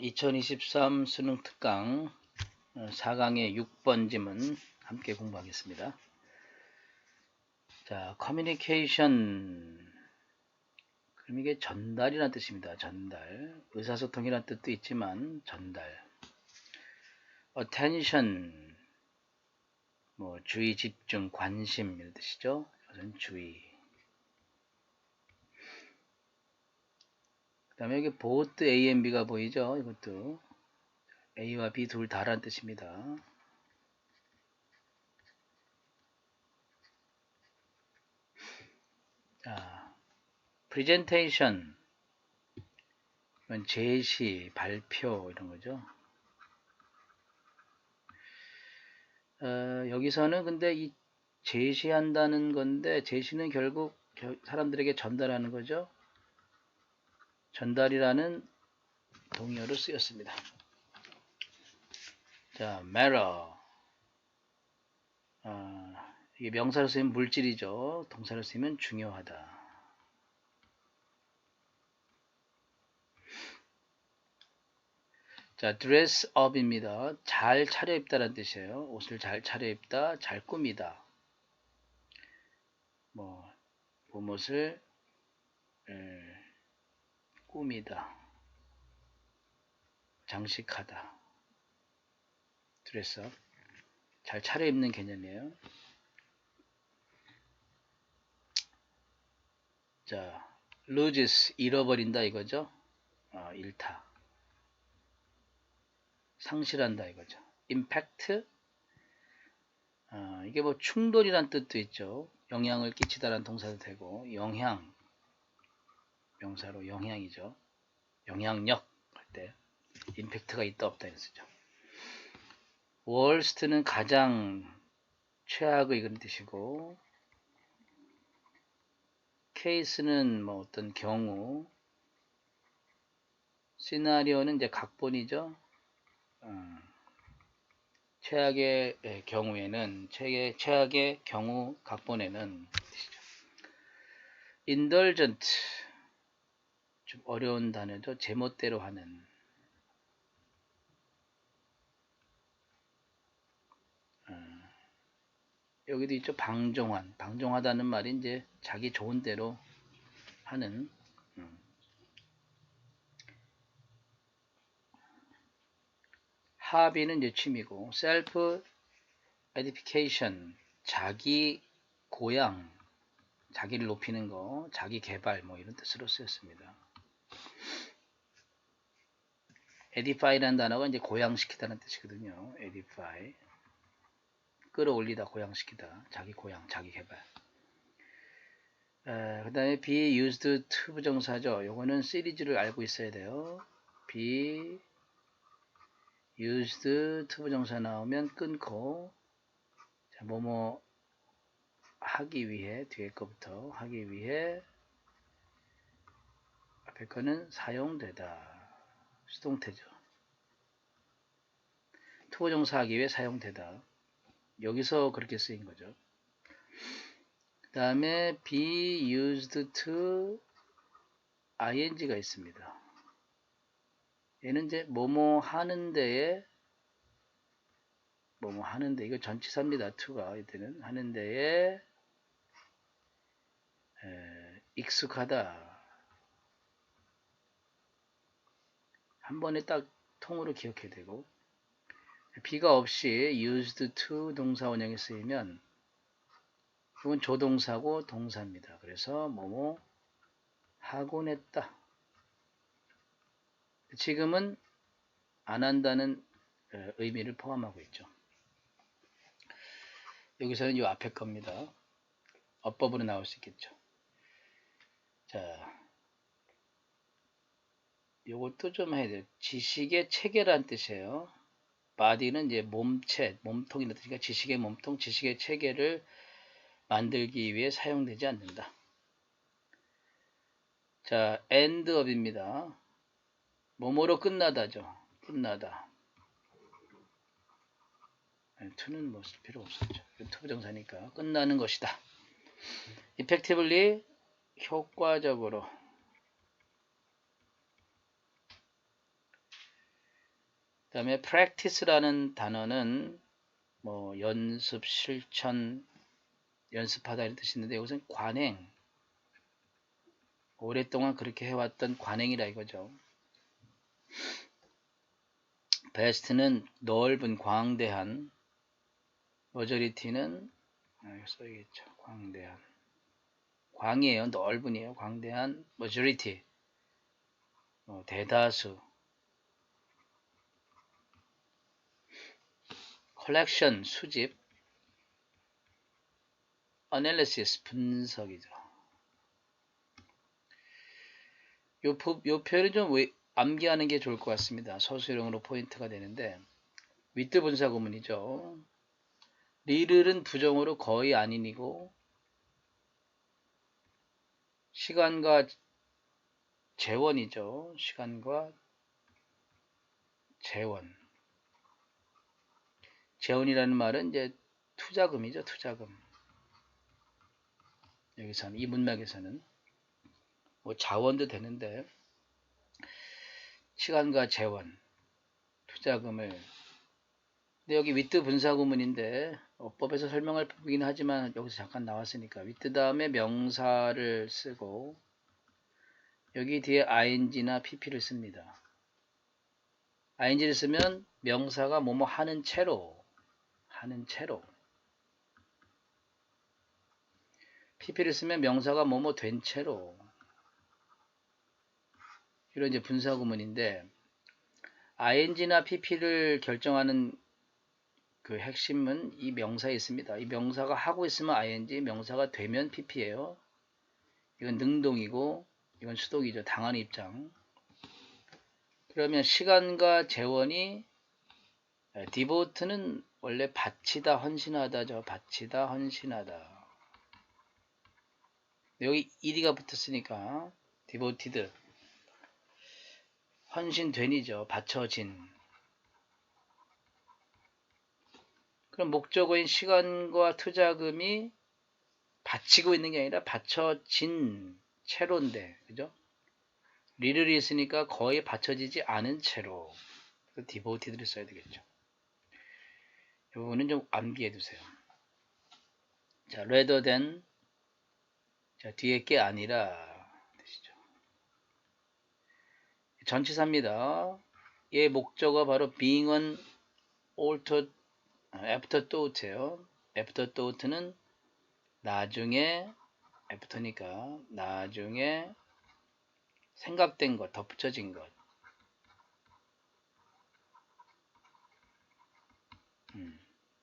2023 수능 특강 4강의 6번 지문 함께 공부하겠습니다. 자, 커뮤니케이션. 그럼 이게 전달이라는 뜻입니다. 전달. 의사소통이라는 뜻도 있지만 전달. attention. 뭐 주의, 집중, 관심 이런 뜻이죠. 이것은 주의. 그 다음에 여기 both A and B가 보이죠. 이것도 A와 B 둘 다라는 뜻입니다. 자, presentation. 이건 제시, 발표 이런 거죠. 여기서는 근데 이 제시한다는 건데 제시는 결국 사람들에게 전달하는 거죠. 전달이라는 동의어로 쓰였습니다. 자, matter. 이게 명사로 쓰이면 물질이죠. 동사로 쓰이면 중요하다. 자, dress up입니다. 잘 차려입다라는 뜻이에요. 옷을 잘 차려입다, 잘 꾸미다. 뭐 봄옷을 꾸미다, 장식하다. dress up. 잘 차려입는 개념이에요. 자, loses, 잃어버린다 이거죠. 잃다. 상실한다 이거죠. impact. 이게 뭐 충돌이란 뜻도 있죠. 영향을 끼치다라는 동사도 되고, 영향. 명사로 영향이죠. 영향력 할 때 impact가 있다 없다 이런 뜻이죠. worst는 가장 최악의 그런 뜻이고, case는 뭐 어떤 경우, 시나리오는 이제 각본이죠. 최악의 경우에는 최악의 경우 각본에는 뜻이죠. indulgent. 좀 어려운 단어죠. 제멋대로 하는. 여기도 있죠. 방종한. 방종하다는 말이 이제 자기 좋은 대로 하는. 하비는 이제 취미고, self edification. 자기 고양. 자기를 높이는 거, 자기 개발 뭐 이런 뜻으로 쓰였습니다. edify라는 단어가 이제 고양시키다는 뜻이거든요. edify. 끌어올리다, 고양시키다. 자기 고양, 자기 개발. 그 다음에 be used to 부정사죠. 요거는 시리즈를 알고 있어야 돼요. be used to 부정사 나오면 끊고, 자, 뭐뭐 하기 위해, 뒤에 거부터 하기 위해, 앞에 거는 사용되다. 수동태죠. to 부정사 하기 위해 사용되다. 여기서 그렇게 쓰인 거죠. 그 다음에 be used to ing가 있습니다. 얘는 이제 뭐뭐 하는 데에, 뭐뭐 하는데, 이거 전치사입니다. to가 이때는 하는 데에 익숙하다. 한 번에 딱 통으로 기억해야 되고, be가 없이 used to 동사 원형에 쓰이면 이건 조동사고 동사입니다. 그래서 뭐뭐 하곤 했다. 지금은 안 한다는 의미를 포함하고 있죠. 여기서는 이 앞에 겁니다. 어법으로 나올 수 있겠죠. 자, 요것도 좀 해야 돼요. 지식의 체계란 뜻이에요. body는 이제 몸체, 몸통이라는 뜻이니까 지식의 몸통, 지식의 체계를 만들기 위해 사용되지 않는다. 자, end up입니다. 뭐뭐로 끝나다죠. 끝나다. to는 뭐 쓸 필요 없었죠. to 부정사니까 끝나는 것이다. effectively, 효과적으로. 다음에 practice라는 단어는 뭐 연습, 실천, 연습하다 이런 뜻이 있는데 여기서는 관행, 오랫동안 그렇게 해왔던 관행이라 이거죠. vast는 넓은, 광대한, majority는 여기 써야겠죠. 광대한, 광이에요. 넓은이에요. 광대한, majority, 대다수. collection, 수집. analysis, 분석이죠. 요 표현은 좀 암기하는 게 좋을 것 같습니다. 서술형으로 포인트가 되는데 with 분사 구문이죠. 리를은 부정어로 거의 아닌이고 시간과 재원이죠. 시간과 재원. 재원이라는 말은 이제 투자금이죠. 투자금. 여기서는 이 문맥에서는 뭐 자원도 되는데 시간과 재원, 투자금을. 근데 여기 with 분사 구문인데 어법에서 설명할 부분이긴 하지만 여기서 잠깐 나왔으니까 with 다음에 명사를 쓰고 여기 뒤에 ing나 pp를 씁니다. ing를 쓰면 명사가 뭐뭐 하는 채로 pp를 쓰면 명사가 뭐뭐 된 채로 이런 이제 분사 구문인데 ing나 pp를 결정하는 그 핵심은 이 명사에 있습니다. 이 명사가 하고 있으면 ing, 명사가 되면 pp예요. 이건 능동이고 이건 수동이죠. 당하는 입장. 그러면 시간과 재원이 devote는 원래 바치다, 헌신하다죠. 바치다, 헌신하다. 여기 ed가 붙었으니까 devoted, 헌신된이죠. 바쳐진. 그럼 목적어인 시간과 투자금이 바치고 있는 게 아니라 바쳐진 채로인데, 그죠? 리를이 있으니까 거의 받쳐지지 않은 채로 디보티드를 써야 되겠죠. 이 부분은 좀 암기해 두세요. 자, rather than, 자, 뒤에 게 아니라 뜻이죠. 전치사입니다. 얘 목적어 바로 being an afterthought예요. afterthought는 나중에, after니까 나중에 생각된 것, 덧붙여진 것.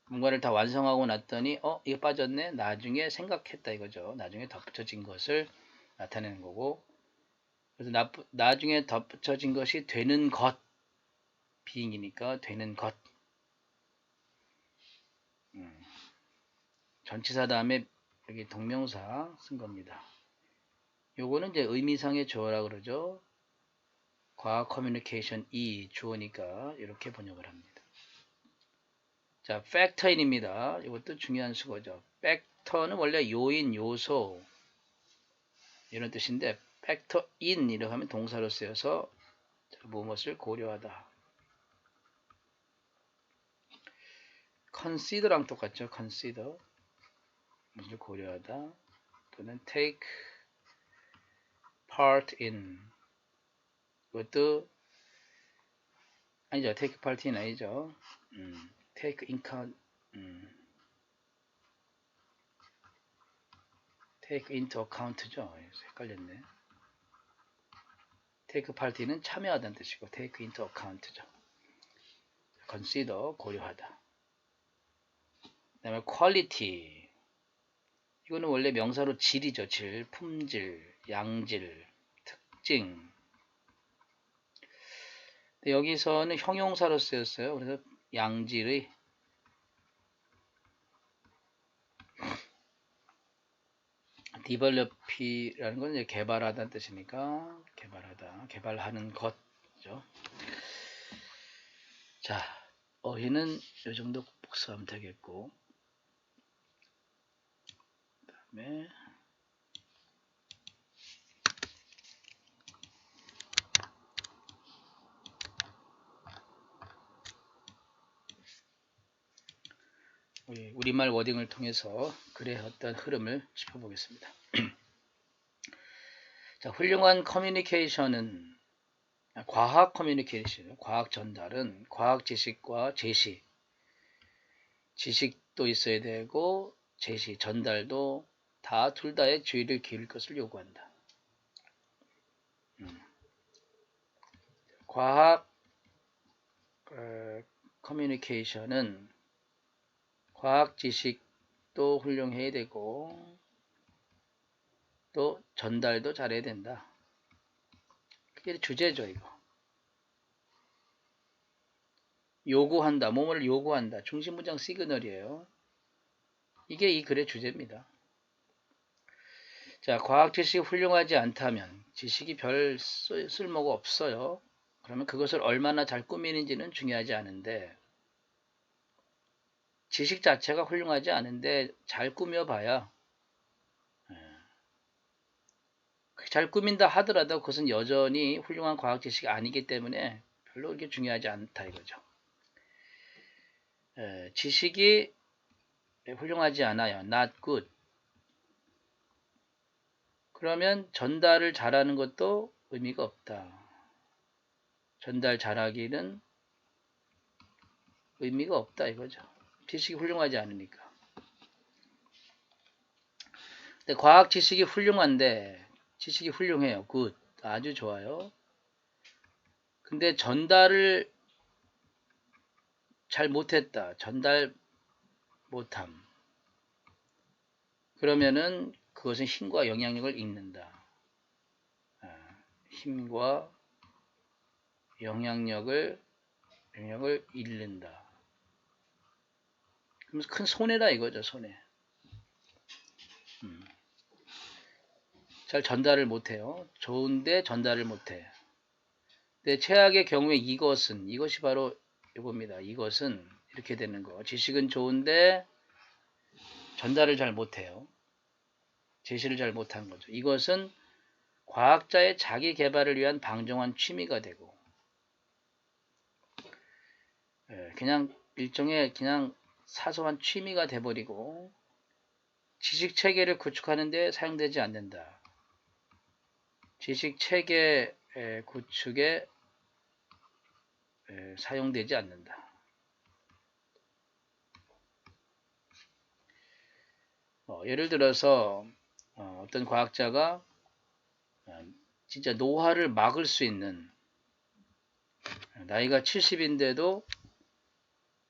뭔가를 다 완성하고 났더니 이거 빠졌네. 나중에 생각했다 이거죠. 나중에 덧붙여진 것을 나타내는 거고 그래서 나중에 덧붙여진 것이 되는 것 being이니까 되는 것 전치사 다음에 여기 동명사 쓴 겁니다. 요거는 이제 의미상의 주어라 그러죠. 과학 커뮤니케이션 주어니까 이렇게 번역을 합니다. 자, factor인입니다. 이것도 중요한 수거죠. factor는 원래 요인, 요소 이런 뜻인데 factor in 이라고 하면 동사로 쓰여서 무엇을 고려하다. consider랑 똑같죠. consider 무엇을 고려하다 또는 take part in 이것도 아니죠. take part in 아니죠. take in account take into account죠. 헷갈렸네. take part in은 참여하다는 뜻이고 take into account죠. consider 고려하다. 그 다음에 quality 이거는 원래 명사로 질이죠. 질, 품질, 양질, 특징. 근데 여기서는 형용사로 쓰였어요. 그래서 양질의 develop이라는 건 이제 개발하다는 뜻이니까 개발하다, 개발하는 것이죠. 자, 어휘는 이 정도 복습하면 되겠고 그다음에 우리말 워딩을 통해서 글의 어떤 흐름을 짚어보겠습니다. 자, 훌륭한 커뮤니케이션은 과학 커뮤니케이션, 과학 전달은 과학 지식과 제시, 지식도 있어야 되고 제시, 전달도 다 둘 다의 주의를 기울일 것을 요구한다. 과학 커뮤니케이션은 과학 지식도 훌륭해야 되고 또 전달도 잘해야 된다. 그게 주제죠, 이거. 요구한다, 뭐뭐를 요구한다. 중심문장 시그널이에요. 이게 이 글의 주제입니다. 자, 과학 지식이 훌륭하지 않다면 지식이 별 쓸모가 없어요. 그러면 그것을 얼마나 잘 꾸미는지는 중요하지 않은데 지식 자체가 훌륭하지 않은데 잘 꾸며봐야 잘 꾸민다 하더라도 그것은 여전히 훌륭한 과학 지식이 아니기 때문에 별로 그렇게 중요하지 않다 이거죠. 지식이 훌륭하지 않아요. Not good. 그러면 전달을 잘하는 것도 의미가 없다. 전달 잘하기는 의미가 없다 이거죠. 지식이 훌륭하지 않으니까. 근데 과학 지식이 훌륭한데 지식이 훌륭해요. 굿. 아주 좋아요. 근데 전달을 잘 못했다. 전달 못함. 그러면은 그것은 힘과 영향력을 잃는다. 힘과 영향력을 잃는다. 그러면서 큰 손해다 이거죠. 손해. 잘 전달을 못해요. 좋은데 전달을 못해. 근데 최악의 경우에 이것이 바로 이겁니다. 이것은 이렇게 되는 거. 지식은 좋은데 전달을 잘 못해요. 제시를 잘 못한 거죠. 이것은 과학자의 자기 개발을 위한 방종한 취미가 되고 그냥 일종의 그냥 사소한 취미가 돼버리고 지식 체계를 구축하는 데 사용되지 않는다. 지식 체계 구축에 사용되지 않는다. 예를 들어서 어떤 과학자가 진짜 노화를 막을 수 있는 나이가 70인데도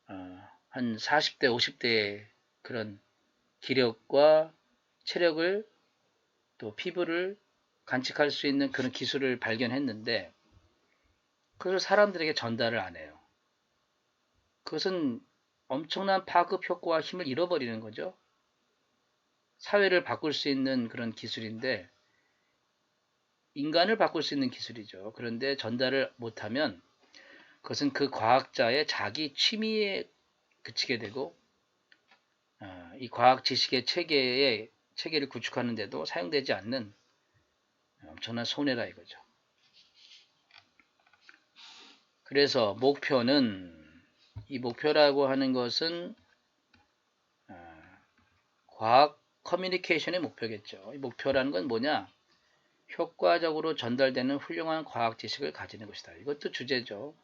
한 40대, 50대의 그런 기력과 체력을 또 피부를 간직할 수 있는 그런 기술을 발견했는데 그것을 사람들에게 전달을 안 해요. 그것은 엄청난 파급 효과와 힘을 잃어버리는 거죠. 사회를 바꿀 수 있는 그런 기술인데 인간을 바꿀 수 있는 기술이죠. 그런데 전달을 못하면 그것은 그 과학자의 자기 취미에 그치게 되고 이 과학 지식의 체계를 구축하는 데도 사용되지 않는 엄청난 손해라 이거죠. 그래서 이 목표라고 하는 것은 과학 커뮤니케이션의 목표겠죠. 이 목표라는 건 뭐냐? 효과적으로 전달되는 훌륭한 과학 지식을 가지는 것이다. 이것도 주제죠.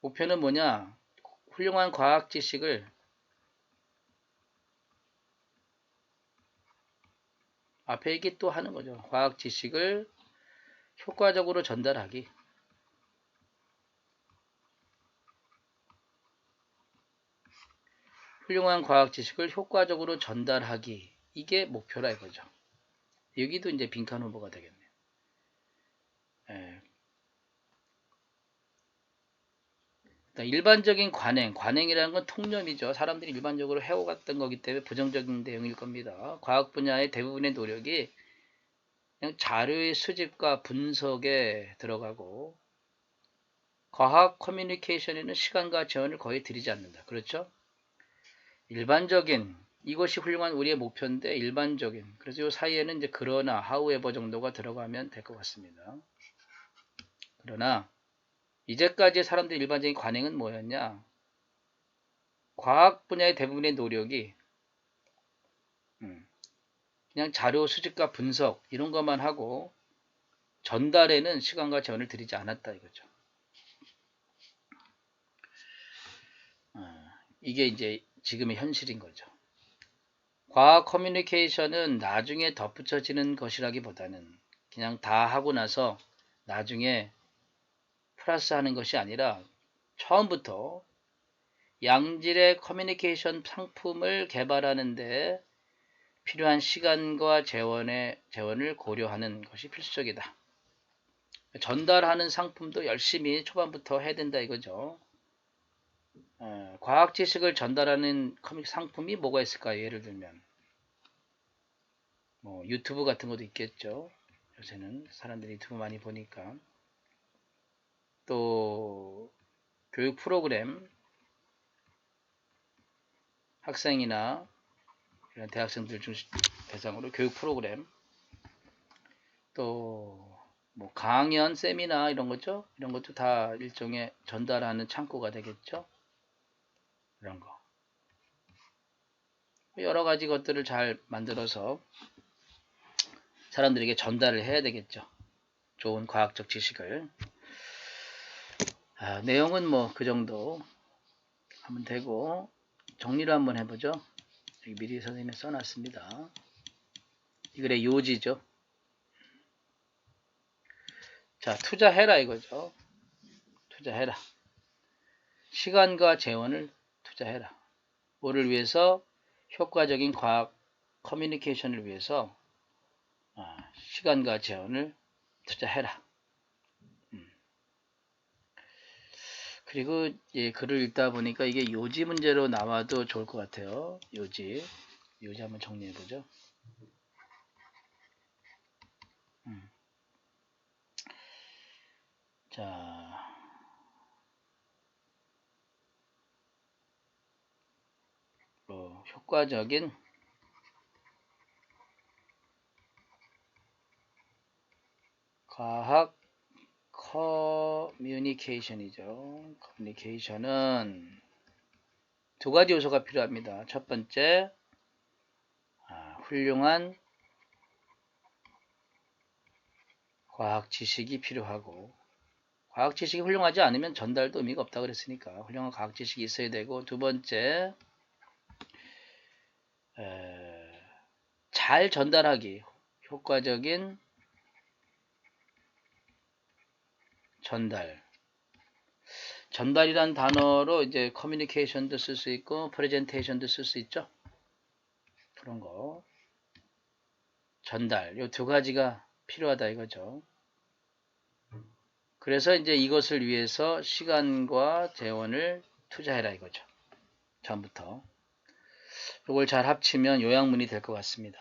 목표는 뭐냐? 훌륭한 과학 지식을 앞에 얘기 또 하는 거죠. 과학 지식을 효과적으로 전달하기. 훌륭한 과학 지식을 효과적으로 전달하기. 이게 목표라 이거죠. 여기도 이제 빈칸 후보가 되겠네요. 일반적인 관행이라는 건 통념이죠. 사람들이 일반적으로 해오갔던 거기 때문에 부정적인 내용일 겁니다. 과학 분야의 대부분의 노력이 그냥 자료의 수집과 분석에 들어가고 과학 커뮤니케이션에는 시간과 재원을 거의 들이지 않는다. 그렇죠? 일반적인 이것이 훌륭한 우리의 목표인데 일반적인 그래서 이 사이에는 이제 그러나 however 정도가 들어가면 될 것 같습니다. 그러나 이제까지 사람들의 일반적인 관행은 뭐였냐? 과학 분야의 대부분의 노력이 그냥 자료 수집과 분석 이런 것만 하고 전달에는 시간과 재원을 들이지 않았다 이거죠. 이게 이제 지금의 현실인 거죠. 과학 커뮤니케이션은 나중에 덧붙여지는 것이라기보다는 그냥 다 하고 나서 나중에 플러스 하는 것이 아니라 처음부터 양질의 커뮤니케이션 상품을 개발하는데 필요한 시간과 재원을 고려하는 것이 필수적이다. 전달하는 상품도 열심히 초반부터 해야 된다 이거죠. 과학 지식을 전달하는 상품이 뭐가 있을까요? 예를 들면 뭐 유튜브 같은 것도 있겠죠. 요새는 사람들이 유튜브 많이 보니까. 또 교육 프로그램, 학생이나 이런 대학생들 대상으로 교육 프로그램, 또 뭐 강연, 세미나 이런 거죠. 이런 것도 다 일종의 전달하는 창구가 되겠죠. 이런 거. 여러 가지 것들을 잘 만들어서 사람들에게 전달을 해야 되겠죠. 좋은 과학적 지식을. 내용은 뭐 그 정도 하면 되고, 정리를 한번 해보죠. 여기 미리 선생님이 써놨습니다. 이 글의 요지죠. 자, 투자해라 이거죠. 투자해라. 시간과 재원을 투자해라. 뭐를 위해서? 효과적인 과학 커뮤니케이션을 위해서 시간과 재원을 투자해라. 그리고 글을 읽다 보니까 이게 요지 문제로 나와도 좋을 것 같아요. 요지 한번 정리해보죠. 자, 효과적인 과학 커뮤니케이션이죠. 커뮤니케이션은 두 가지 요소가 필요합니다. 첫 번째, 훌륭한 과학 지식이 필요하고, 과학 지식이 훌륭하지 않으면 전달도 의미가 없다 그랬으니까 훌륭한 과학 지식이 있어야 되고, 두 번째, 잘 전달하기, 효과적인 전달이란 단어로 이제 커뮤니케이션도 쓸 수 있고 프레젠테이션도 쓸 수 있죠. 그런 거 전달 요 두 가지가 필요하다 이거죠. 그래서 이제 이것을 위해서 시간과 재원을 투자해라 이거죠. 처음부터 이걸 잘 합치면 요약문이 될 것 같습니다.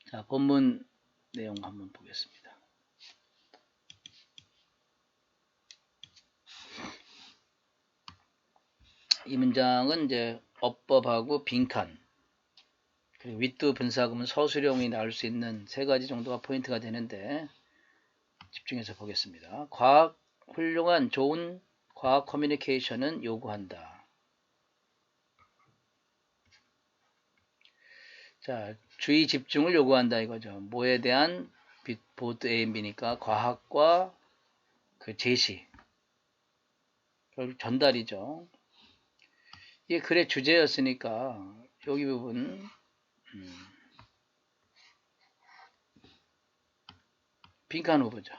자, 본문 내용 한번 보겠습니다. 이 문장은 이제 어법하고 빈칸 그리고 윗두 분사구문 서술형이 나올 수 있는 세 가지 정도가 포인트가 되는데 집중해서 보겠습니다. 훌륭한 좋은 과학 커뮤니케이션은 요구한다. 자, 주의 집중을 요구한다 이거죠. 뭐에 대한 보드 A, B니까 과학과 그 제시, 결국 전달이죠. 이게 글의 주제였으니까 여기 부분 빈칸 후보죠.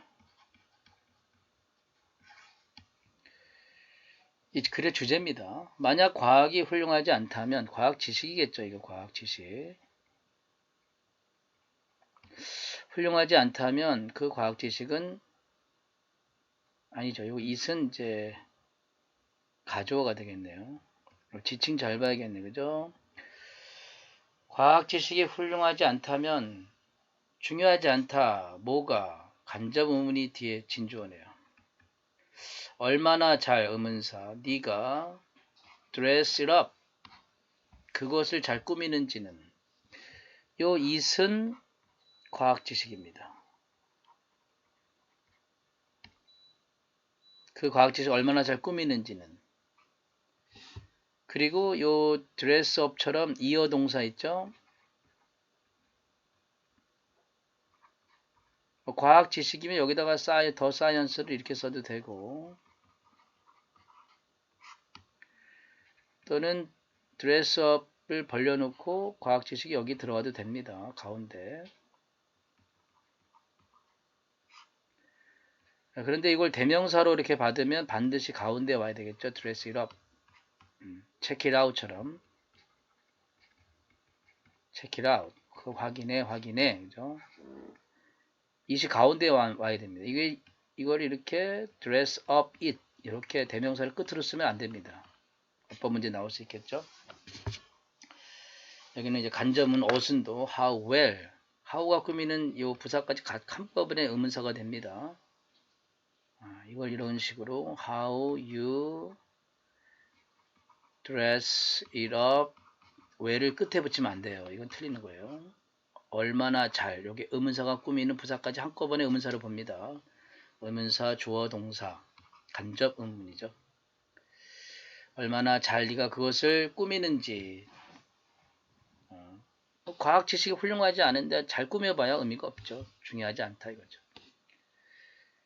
이 글의 주제입니다. 만약 과학이 훌륭하지 않다면 과학 지식이겠죠. 이거 과학 지식. 훌륭하지 않다면 그 과학 지식은 아니죠. 요 it은 이제 가주어가 되겠네요. 지칭 잘 봐야겠네. 그죠? 과학 지식이 훌륭하지 않다면 중요하지 않다. 뭐가? 간접 의문이 뒤에 진주어네요. 얼마나 잘 의문사. 네가 dress it up. 그것을 잘 꾸미는지는. 요 it은 과학 지식입니다. 그 과학 지식 얼마나 잘 꾸미는지는. 그리고 요 드레스업처럼 이어 동사 있죠? 과학 지식이면 여기다가 더 사이언스를 이렇게 써도 되고, 또는 드레스업을 벌려놓고 과학 지식이 여기 들어가도 됩니다. 가운데. 그런데 이걸 대명사로 이렇게 받으면 반드시 가운데 와야 되겠죠. dress it up, check it out처럼. check it out. 그 확인해. 그죠? 이시 가운데 와야 됩니다. 이걸 이렇게 dress up it 이렇게 대명사를 끝으로 쓰면 안 됩니다. 어법 문제 나올 수 있겠죠? 여기는 이제 간접은 어순도 how well, how가 꾸미는 이 부사까지 각 한꺼번에 의문사가 됩니다. 이걸 이런 식으로 how you dress it up, well을 끝에 붙이면 안 돼요. 이건 틀리는 거예요. 얼마나 잘, 여기 의문사가 꾸미는 부사까지 한꺼번에 의문사를 봅니다. 의문사, 주어, 동사, 간접 의문이죠. 얼마나 잘 네가 그것을 꾸미는지. 과학 지식이 훌륭하지 않은데 잘 꾸며봐야 의미가 없죠. 중요하지 않다 이거죠.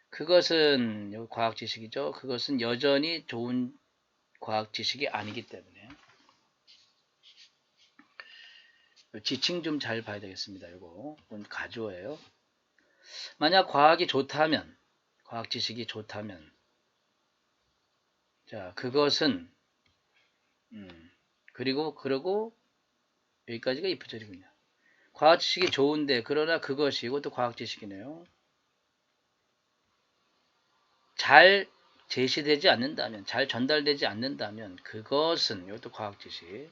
그것은 여기 과학 지식이죠. 그것은 여전히 좋은 과학 지식이 아니기 때문에 지칭 좀 잘 봐야 되겠습니다. 이건 가주어예요. 만약 과학이 좋다면, 과학 지식이 좋다면, 자 그것은 그리고 여기까지가 이프절이군요. 과학 지식이 좋은데 그러나 그것이, 이것도 과학 지식이네요. 잘 제시되지 않는다면, 잘 전달되지 않는다면 그것은, 이것도 과학 지식.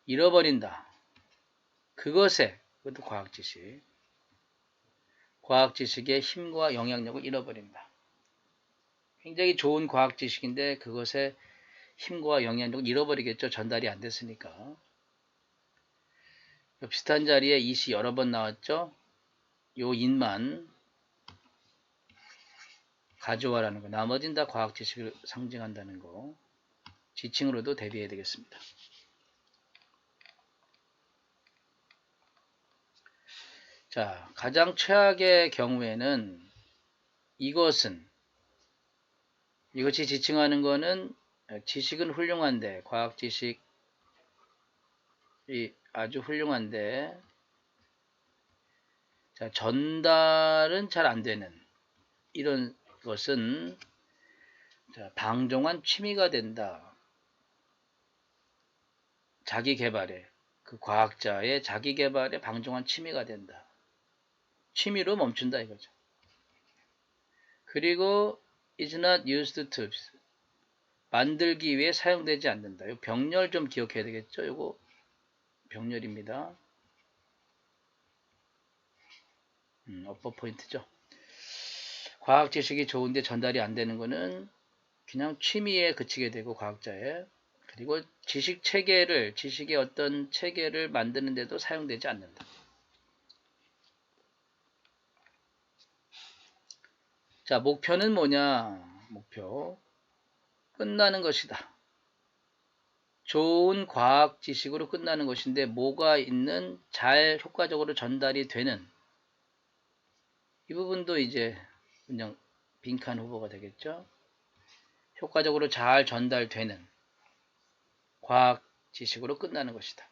잃어버린다. 그것에, 이것도 과학 지식. 과학 지식의 힘과 영향력을 잃어버린다. 굉장히 좋은 과학 지식인데 그것의 힘과 영향력을 잃어버리겠죠. 전달이 안 됐으니까. 비슷한 자리에 이시 여러 번 나왔죠. 요 인만 가져와라는 거. 나머지는 다 과학 지식을 상징한다는 거. 지칭으로도 대비해야 되겠습니다. 자, 가장 최악의 경우에는 이것이 지칭하는 거는 지식은 훌륭한데, 과학 지식이 아주 훌륭한데, 자, 전달은 잘 안 되는 이런 것은, 자, 방종한 취미가 된다. 자기 개발에, 그 과학자의 자기 개발에 방종한 취미가 된다. 취미로 멈춘다 이거죠. 그리고 is not used to, 만들기 위해 사용되지 않는다. 이 병렬 좀 기억해야 되겠죠. 이거 병렬입니다. 어법 포인트죠. 과학 지식이 좋은데 전달이 안 되는 거는 그냥 취미에 그치게 되고, 과학자의. 그리고 지식의 어떤 체계를 만드는데도 사용되지 않는다. 자, 목표는 뭐냐? 목표. 끝나는 것이다. 좋은 과학 지식으로 끝나는 것인데, 뭐가 있는, 잘 효과적으로 전달이 되는, 이 부분도 이제 그냥 빈칸 후보가 되겠죠. 효과적으로 잘 전달되는 과학 지식으로 끝나는 것이다.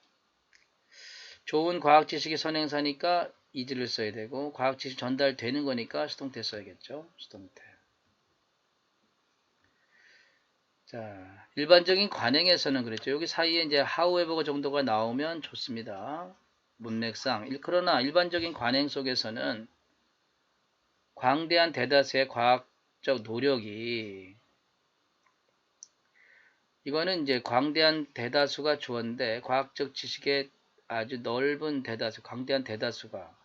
좋은 과학 지식이 선행사니까 이즈를 써야 되고, 과학 지식 전달되는 거니까 수동태 써야겠죠. 수동태. 자, 일반적인 관행에서는 그랬죠. 여기 사이에 이제 however 정도가 나오면 좋습니다. 문맥상. 그러나 일반적인 관행 속에서는 광대한 대다수의 과학적 노력이, 이거는 이제 광대한 대다수가 주어인데, 과학적 지식의 아주 넓은 대다수, 광대한 대다수가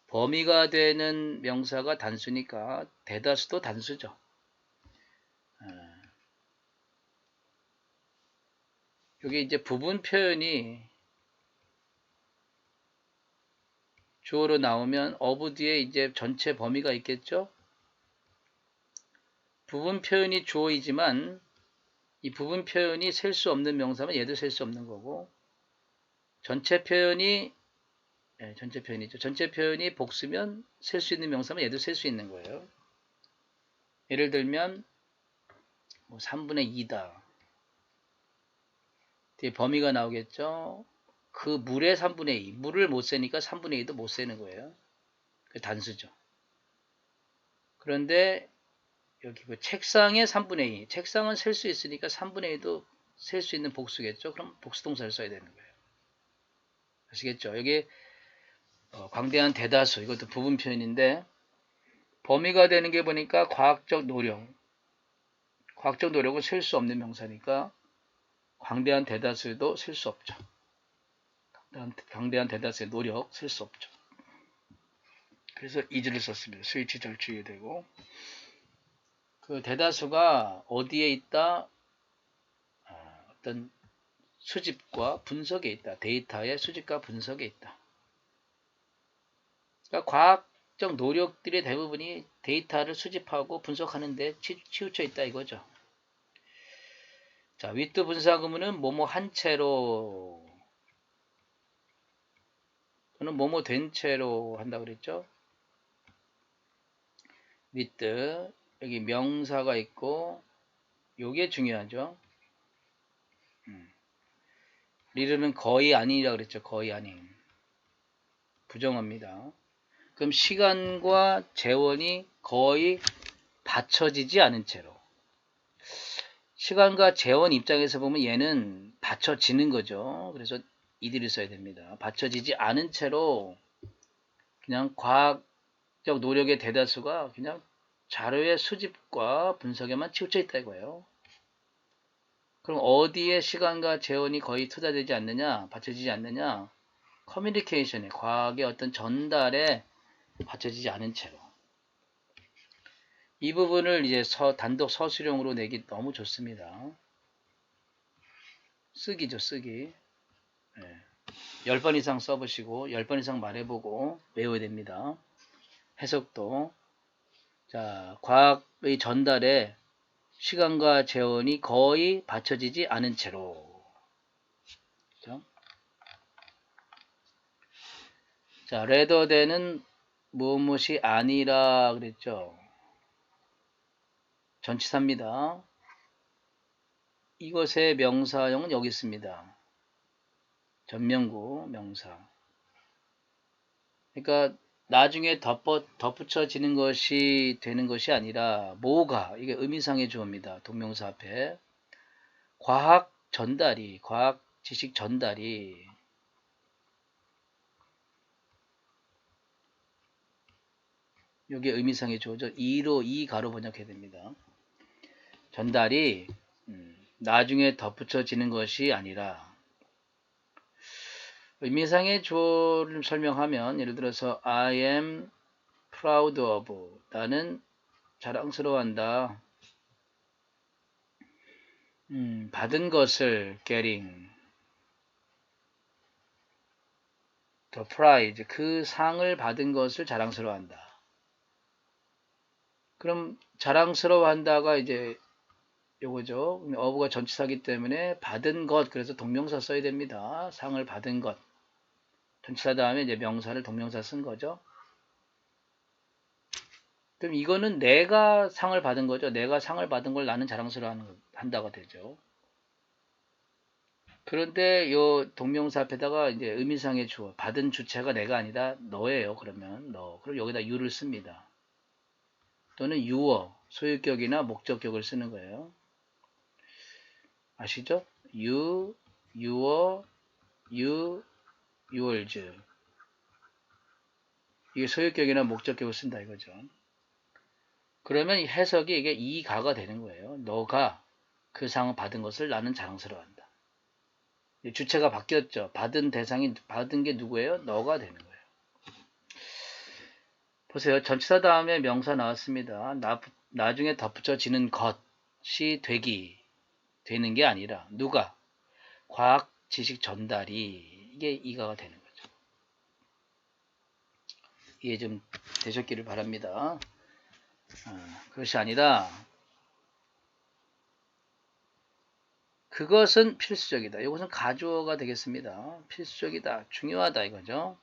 범위가 되는 명사가 단수니까 대다수도 단수죠. 여기 이제 부분 표현이 주어로 나오면 어부 뒤에 이제 전체 범위가 있겠죠. 부분 표현이 주어이지만 이 부분 표현이 셀 수 없는 명사면 얘도 셀 수 없는 거고, 전체 표현이 전체 표현이죠. 전체 표현이 복수면 셀 수 있는 명사면 얘도 셀 수 있는 거예요. 예를 들면 뭐 3분의 2다. 뒤에 범위가 나오겠죠. 그 물의 3분의 2. 물을 못 세니까 3분의 2도 못 세는 거예요. 그 단수죠. 그런데 여기 그 책상의 3분의 2. 책상은 셀 수 있으니까 3분의 2도 셀 수 있는 복수겠죠. 그럼 복수동사를 써야 되는 거예요. 아시겠죠? 여기 광대한 대다수, 이것도 부분 표현인데 범위가 되는 게 보니까 과학적 노력. 과학적 노력은 셀 수 없는 명사니까 광대한 대다수도 셀 수 없죠. 광대한 대다수의 노력 셀 수 없죠. 그래서 is를 썼습니다. 스위치 절주해야 되고, 그 대다수가 어디에 있다? 어떤 수집과 분석에 있다. 데이터의 수집과 분석에 있다. 그러니까 과학적 노력들의 대부분이 데이터를 수집하고 분석하는 데 치우쳐 있다 이거죠. 자, with 분사구문은 뭐뭐 한 채로 또는 뭐뭐 된 채로 한다 그랬죠. with 여기 명사가 있고 요게 중요하죠. 리르는 거의 아니라 그랬죠. 거의 아닌. 부정어입니다. 그럼 시간과 재원이 거의 받쳐지지 않은 채로. 시간과 재원 입장에서 보면 얘는 받쳐지는 거죠. 그래서 이들을 써야 됩니다. 받쳐지지 않은 채로 그냥 과학적 노력의 대다수가 그냥 자료의 수집과 분석에만 치우쳐 있다 이거예요. 그럼 어디에 시간과 재원이 거의 투자되지 않느냐, 받쳐지지 않느냐? 커뮤니케이션에, 과학의 어떤 전달에 받쳐지지 않은 채로. 이 부분을 이제 단독 서술형으로 내기 너무 좋습니다. 쓰기죠, 쓰기. 10번 이상 써보시고 10번 이상 말해보고 외워야 됩니다. 해석도. 자, 과학의 전달에 시간과 재원이 거의 받쳐지지 않은 채로. 그렇죠? 자, rather than은 무엇이 아니라 그랬죠. 전치사입니다. 이것의 명사형은 여기 있습니다. 전명구 명사. 그러니까 나중에 덧붙여지는 것이 되는 것이 아니라 뭐가, 이게 의미상의 주어입니다. 동명사 앞에. 과학 전달이, 과학 지식 전달이 이게 의미상의 주어죠. 이 가로 번역해야 됩니다. 전달이 나중에 덧붙여지는 것이 아니라, 의미상의 주어를 설명하면 예를 들어서 I am proud of, 나는 자랑스러워한다. 받은 것을 getting the prize, 그 상을 받은 것을 자랑스러워한다. 그럼 자랑스러워한다가 이제 요거죠. 어부가 전치사기 때문에 받은 것, 그래서 동명사 써야 됩니다. 상을 받은 것. 전치사 다음에 이제 명사를 동명사 쓴 거죠. 그럼 이거는 내가 상을 받은 거죠. 내가 상을 받은 걸 나는 자랑스러워한다가 되죠. 그런데 요 동명사 앞에다가 이제 의미상의 주어, 받은 주체가 내가 아니다 너예요. 그러면 너. 그럼 여기다 you를 씁니다. 또는 your, 소유격이나 목적격을 쓰는 거예요. 아시죠? you, your, you, yours. 이게 소유격이나 목적격을 쓴다 이거죠. 그러면 해석이 이게 이가가 되는 거예요. 너가 그 상을 받은 것을 나는 자랑스러워한다. 주체가 바뀌었죠. 받은 대상이, 받은 게 누구예요? 너가 되는 거예요. 보세요. 전치사 다음에 명사 나왔습니다. 나중에 덧붙여지는 것이 되는 게 아니라 누가? 과학 지식 전달이, 이게 이가가 되는 거죠. 이해 좀 되셨기를 바랍니다. 그것이 아니라 그것은 필수적이다. 이것은 가주어가 되겠습니다. 필수적이다. 중요하다 이거죠.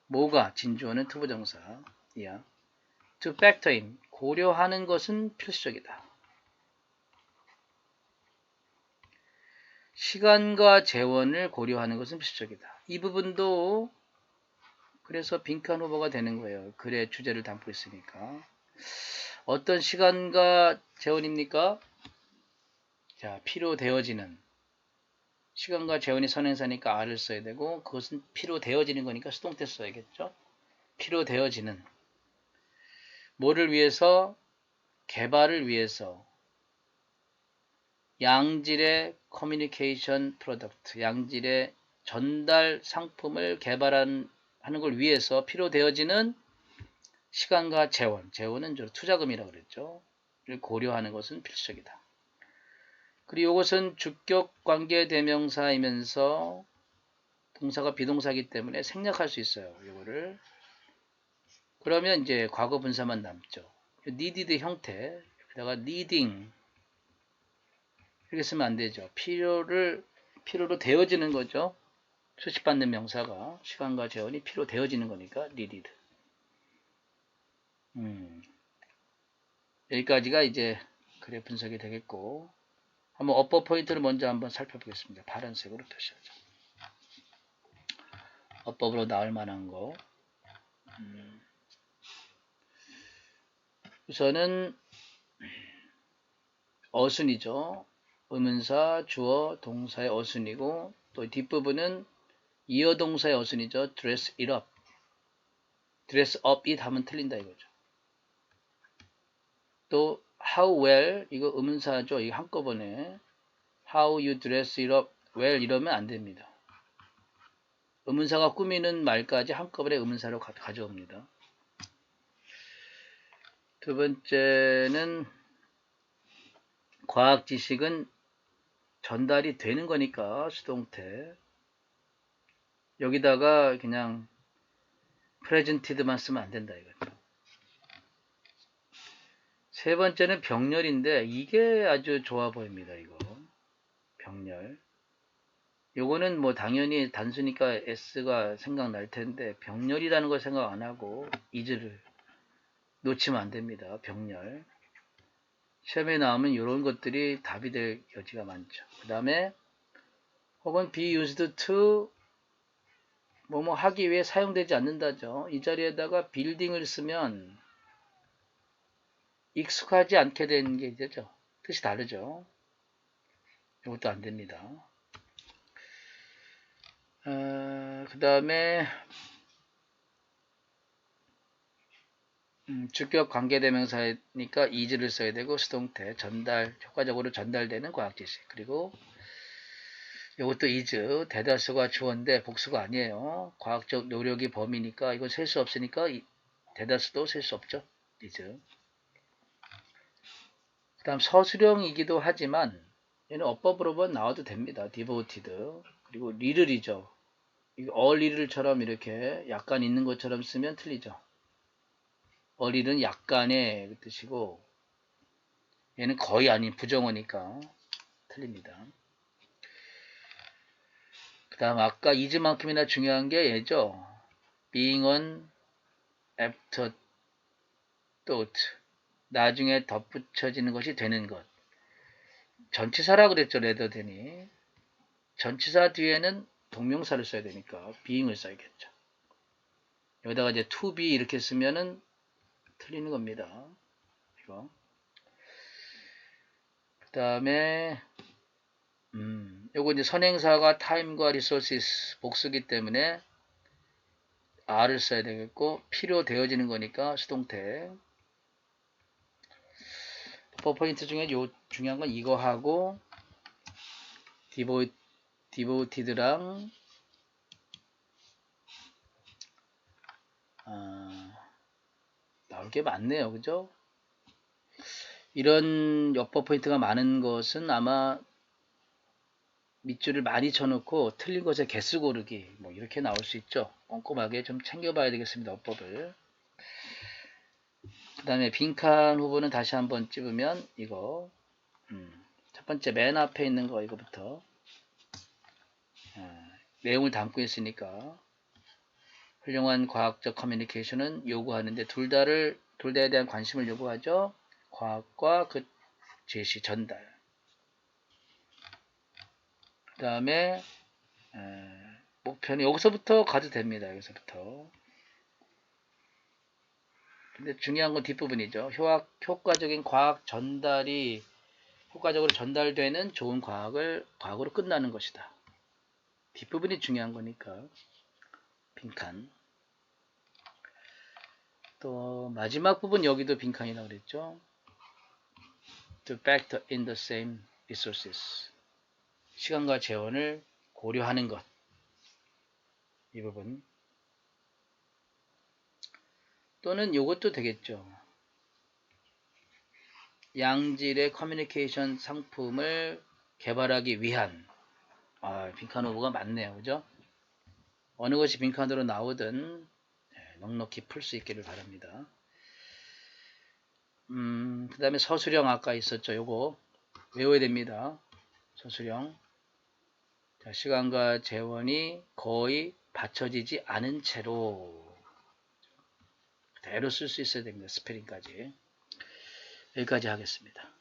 뭐가? 진주어는 투부정사. 이야. To factor in. 고려하는 것은 필수적이다. 시간과 재원을 고려하는 것은 필수적이다. 이 부분도 그래서 빈칸 후보가 되는 거예요. 글의 주제를 담고 있으니까. 어떤 시간과 재원입니까? 자, 필요되어지는. 시간과 재원이 선행사니까 R을 써야 되고, 그것은 필요되어지는 거니까 수동태 써야겠죠? 필요되어지는. 뭐를 위해서? 개발을 위해서. 양질의 커뮤니케이션 프로덕트, 양질의 전달 상품을 개발하는 걸 위해서 필요되어지는 시간과 재원, 재원은 투자금이라고 그랬죠. 를 고려하는 것은 필수적이다. 그리고 이것은 주격 관계 대명사이면서 동사가 비동사이기 때문에 생략할 수 있어요. 이거를. 그러면 이제 과거 분사만 남죠. needed 형태, 여기다가 needing 이렇게 쓰면 안 되죠. 필요로 되어지는 거죠. 수식받는 명사가 시간과 재원이 필요 되어지는 거니까 needed. 여기까지가 이제 글의 분석이 되겠고, 한번 업버 포인트를 먼저 한번 살펴보겠습니다. 파란색으로 표시하죠. 업법으로 나올 만한 거. 우선은 어순이죠. 의문사, 주어, 동사의 어순이고, 또 뒷부분은 이어 동사의 어순이죠. dress it up. dress up it 하면 틀린다 이거죠. 또 how well 이거 의문사죠. 이거 한꺼번에 how you dress it up well 이러면 안 됩니다. 의문사가 꾸미는 말까지 한꺼번에 의문사로 가져옵니다. 두 번째는 과학 지식은 전달이 되는 거니까 수동태. 여기다가 그냥 presented만 쓰면 안 된다 이거죠. 세 번째는 병렬인데 이게 아주 좋아 보입니다. 이거 병렬. 요거는 뭐 당연히 단수니까 S가 생각날 텐데 병렬이라는 걸 생각 안 하고 is를 놓치면 안 됩니다. 병렬. 시험에 나오면 이런 것들이 답이 될 여지가 많죠. 그 다음에 혹은 be used to 뭐뭐 하기 위해 사용되지 않는다죠. 이 자리에다가 building을 쓰면 익숙하지 않게 되는 게 되죠. 뜻이 다르죠. 이것도 안 됩니다. 그 다음에 주격 관계대명사니까 is를 써야 되고 수동태 전달 효과적으로 전달되는 과학지식. 그리고 이것도 is 대다수가 주어인데 복수가 아니에요. 과학적 노력이 범위니까 이건 셀 수 없으니까 대다수도 셀 수 없죠. is. 그 다음 서술형이기도 하지만 얘는 어법으로만 나와도 됩니다. devoted. 그리고 little이죠. 이거 all little처럼 이렇게 약간 있는 것처럼 쓰면 틀리죠. all little는 약간의 그 뜻이고 얘는 거의 아닌 부정어니까 틀립니다. 그 다음 아까 is만큼이나 중요한 게 얘죠. being on afterthought. 나중에 덧붙여지는 것이 되는 것. 전치사라 그랬죠. 레더데니. 전치사 뒤에는 동명사를 써야 되니까 being을 써야겠죠. 여기다가 이제 to be 이렇게 쓰면은 틀리는 겁니다. 이거. 그 다음에 요거 이제 선행사가 time과 resources 복수기 때문에 R을 써야 되겠고 필요되어지는 거니까 수동태. 포인트 중에 요 중요한 건 이거 하고 devoted랑 나올 게 많네요. 그죠? 이런 역법 포인트가 많은 것은 아마 밑줄을 많이 쳐놓고 틀린 것의 개수 고르기 뭐 이렇게 나올 수 있죠. 꼼꼼하게 좀 챙겨봐야 되겠습니다. 어법을. 그 다음에 빈칸 후보는 다시 한번 찝으면 이거 첫 첫 번째 맨 앞에 있는 거 이거부터 내용을 담고 있으니까 훌륭한 과학적 커뮤니케이션은 요구하는데 둘 다에 대한 관심을 요구하죠. 과학과 그 제시 전달. 그 다음에 목표는 여기서부터 가도 됩니다. 여기서부터. 근데 중요한 건 뒷부분이죠. 효과적인 과학 전달이 효과적으로 전달되는 좋은 과학으로 끝나는 것이다. 뒷부분이 중요한 거니까. 빈칸. 또 마지막 부분 여기도 빈칸이라고 그랬죠. To factor in the same resources. 시간과 재원을 고려하는 것. 이 부분. 또는 이것도 되겠죠. 양질의 커뮤니케이션 상품을 개발하기 위한 빈칸 오브가 많네요. 그죠? 어느 것이 빈칸으로 나오든 넉넉히 풀 수 있기를 바랍니다. 그 다음에 서술형 아까 있었죠. 요거 외워야 됩니다. 서술형. 자, 시간과 재원이 거의 받쳐지지 않은 채로 그대로 쓸 수 있어야 됩니다. 스페링까지. 여기까지 하겠습니다.